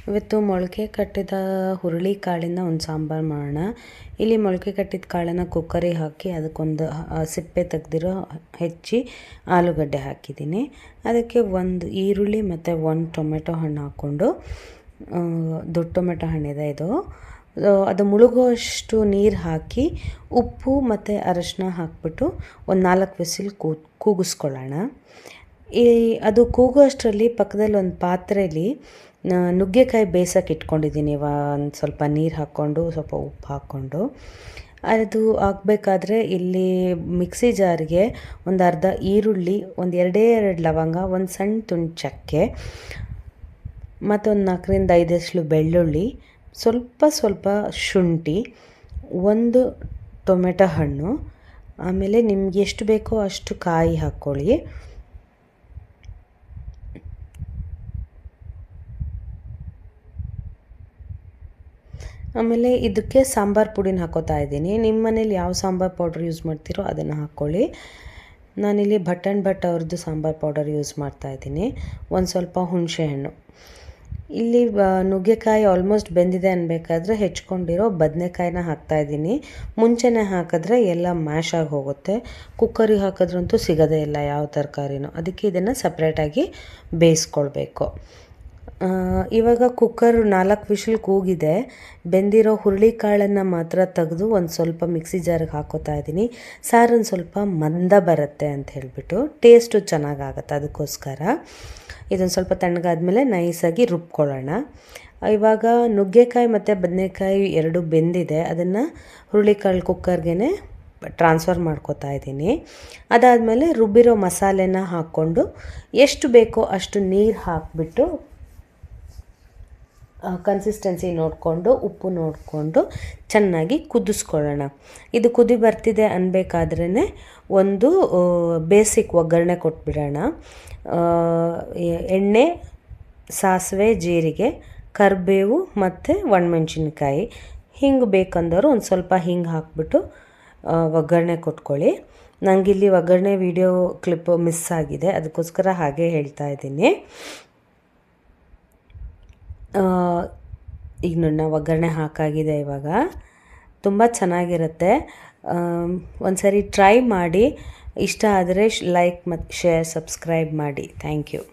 ಇವತ್ತು ಮೊಳಕೆ ಕಟ್ಟಿದ ಹುರುಳಿ ಕಾಳಿಂದ ಒಂದು ಸಾಂಬಾರು ಮಾಡೋಣ. ಇಲ್ಲಿ ಮೊಳಕೆ ಕಟ್ಟಿದ ಕಾಳನ್ನು ಕುಕ್ಕರಿಗೆ ಹಾಕಿ ಅದಕ್ಕೊಂದು ಸಿಪ್ಪೆ ತೆಗೆದಿರೋ ಹೆಚ್ಚಿ ಆಲೂಗಡ್ಡೆ ಹಾಕಿದ್ದೀನಿ. ಅದಕ್ಕೆ ಒಂದು ಈರುಳ್ಳಿ ಮತ್ತು ಒಂದು ಟೊಮೆಟೊ ಹಣ್ಣು ಹಾಕ್ಕೊಂಡು, ದೊಡ್ಡ ಟೊಮೆಟೊ ಹಣ್ಣಿದೆ ಇದು, ಅದು ಮುಳುಗುವಷ್ಟು ನೀರು ಹಾಕಿ ಉಪ್ಪು ಮತ್ತು ಅರಶಿನ ಹಾಕಿಬಿಟ್ಟು ಒಂದು 4 ವಿಸಿಲ್ ಕೂಗಿಸ್ಕೊಳ್ಳೋಣ. ಅದು ಕೂಗುವಷ್ಟರಲ್ಲಿ ಪಕ್ಕದಲ್ಲಿ ಒಂದು ಪಾತ್ರೆಯಲ್ಲಿ ನುಗ್ಗೆಕಾಯಿ ಬೇಯಿಸೋಕೆ ಇಟ್ಕೊಂಡಿದ್ದೀನಿ. ಒಂದು ಸ್ವಲ್ಪ ನೀರು ಹಾಕ್ಕೊಂಡು ಸ್ವಲ್ಪ ಉಪ್ಪು ಹಾಕ್ಕೊಂಡು ಅದು ಆಗಬೇಕಾದ್ರೆ ಇಲ್ಲಿ ಮಿಕ್ಸಿ ಜಾರಿಗೆ ಒಂದು ಅರ್ಧ ಈರುಳ್ಳಿ, ಒಂದು 2 ಲವಂಗ, ಒಂದು ಸಣ್ಣ ತುಂಡು ಚಕ್ಕೆ, ಮತ್ತೊಂದು 4-5 ಎಸಳು ಬೆಳ್ಳುಳ್ಳಿ, ಸ್ವಲ್ಪ ಶುಂಠಿ, ಒಂದು ಟೊಮೆಟೊ ಹಣ್ಣು, ಆಮೇಲೆ ನಿಮ್ಗೆ ಎಷ್ಟು ಬೇಕೋ ಅಷ್ಟು ಕಾಯಿ ಹಾಕ್ಕೊಳ್ಳಿ. ಆಮೇಲೆ ಇದಕ್ಕೆ ಸಾಂಬಾರು ಪುಡಿನ ಹಾಕೋತಾ ಇದ್ದೀನಿ. ನಿಮ್ಮ ಮನೇಲಿ ಯಾವ ಸಾಂಬಾರು ಪೌಡ್ರ್ ಯೂಸ್ ಮಾಡ್ತೀರೋ ಅದನ್ನು ಹಾಕ್ಕೊಳ್ಳಿ. ನಾನಿಲ್ಲಿ ಭಟ್ ಆ್ಯಂಡ್ ಭಟ್ ಅವ್ರದ್ದು ಸಾಂಬಾರು ಪೌಡರ್ ಯೂಸ್ ಮಾಡ್ತಾಯಿದ್ದೀನಿ. ಒಂದು ಸ್ವಲ್ಪ ಹುಣಸೆಹಣ್ಣು. ಇಲ್ಲಿ ನುಗ್ಗೆಕಾಯಿ ಆಲ್ಮೋಸ್ಟ್ ಬೆಂದಿದೆ ಅನ್ಬೇಕಾದ್ರೆ ಹೆಚ್ಕೊಂಡಿರೋ ಬದನೆಕಾಯಿನ ಹಾಕ್ತಾಯಿದ್ದೀನಿ. ಮುಂಚೆನೇ ಹಾಕಿದ್ರೆ ಎಲ್ಲ ಮ್ಯಾಶ್ ಆಗಿ ಹೋಗುತ್ತೆ, ಕುಕ್ಕರಿಗೆ ಹಾಕಿದ್ರಂತೂ ಸಿಗೋದೇ ಇಲ್ಲ ಯಾವ ತರಕಾರಿನೂ. ಅದಕ್ಕೆ ಇದನ್ನು ಸಪ್ರೇಟಾಗಿ ಬೇಯಿಸ್ಕೊಳ್ಬೇಕು. ಇವಾಗ ಕುಕ್ಕರ್ 4 ವಿಷಲ್ ಕೂಗಿದೆ. ಬೆಂದಿರೋ ಹುರುಳಿಕಾಳನ್ನು ಮಾತ್ರ ತೆಗೆದು ಒಂದು ಸ್ವಲ್ಪ ಮಿಕ್ಸಿ ಜಾರಿಗೆ ಹಾಕೋತಾ ಇದ್ದೀನಿ. ಸಾರೊಂದು ಸ್ವಲ್ಪ ಮಂದ ಬರುತ್ತೆ ಅಂತ ಹೇಳಿಬಿಟ್ಟು, ಟೇಸ್ಟು ಚೆನ್ನಾಗಾಗತ್ತೆ, ಅದಕ್ಕೋಸ್ಕರ. ಇದೊಂದು ಸ್ವಲ್ಪ ತಣ್ಣಗಾದ್ಮೇಲೆ ನೈಸಾಗಿ ರುಬ್ಕೊಳ್ಳೋಣ. ಇವಾಗ ನುಗ್ಗೆಕಾಯಿ ಮತ್ತು ಬದನೆಕಾಯಿ 2 ಬೆಂದಿದೆ. ಅದನ್ನು ಹುರುಳಿಕಾಳು ಕುಕ್ಕರ್ಗೆ ಟ್ರಾನ್ಸ್ಫರ್ ಮಾಡ್ಕೋತಾ ಇದ್ದೀನಿ. ಅದಾದಮೇಲೆ ರುಬ್ಬಿರೋ ಮಸಾಲೆನ ಹಾಕ್ಕೊಂಡು ಎಷ್ಟು ಬೇಕೋ ಅಷ್ಟು ನೀರು ಹಾಕಿಬಿಟ್ಟು ಕನ್ಸಿಸ್ಟೆನ್ಸಿ ನೋಡಿಕೊಂಡು ಉಪ್ಪು ನೋಡಿಕೊಂಡು ಚೆನ್ನಾಗಿ ಕುದಿಸ್ಕೊಳ್ಳೋಣ. ಇದು ಕುದಿ ಬರ್ತಿದೆ ಅನ್ಬೇಕಾದ್ರೇ ಒಂದು ಬೇಸಿಕ್ ಒಗ್ಗರಣೆ ಕೊಟ್ಬಿಡೋಣ. ಎಣ್ಣೆ, ಸಾಸಿವೆ, ಜೀರಿಗೆ, ಕರಿಬೇವು ಮತ್ತು ಒಣಮೆಣ್ಸಿನ್ಕಾಯಿ, ಹಿಂಗೆ ಬೇಕಂದವರು ಒಂದು ಸ್ವಲ್ಪ ಹಿಂಗೆ ಹಾಕ್ಬಿಟ್ಟು ಒಗ್ಗರಣೆ ಕೊಟ್ಕೊಳ್ಳಿ. ನನಗಿಲ್ಲಿ ಒಗ್ಗರಣೆ ವಿಡಿಯೋ ಕ್ಲಿಪ್ ಮಿಸ್ ಆಗಿದೆ, ಅದಕ್ಕೋಸ್ಕರ ಹಾಗೆ ಹೇಳ್ತಾ ಇದ್ದೀನಿ. ಈಗ ನನ್ನ ಒಗ್ಗರಣೆ ಹಾಕಾಗಿದೆ. ಇವಾಗ ತುಂಬ ಚೆನ್ನಾಗಿರುತ್ತೆ. ಒಂದು ಸರಿ ಟ್ರೈ ಮಾಡಿ. ಇಷ್ಟ ಆದರೆ ಲೈಕ್ ಮತ್ತು ಶೇರ್, ಸಬ್ಸ್ಕ್ರೈಬ್ ಮಾಡಿ. Thank you.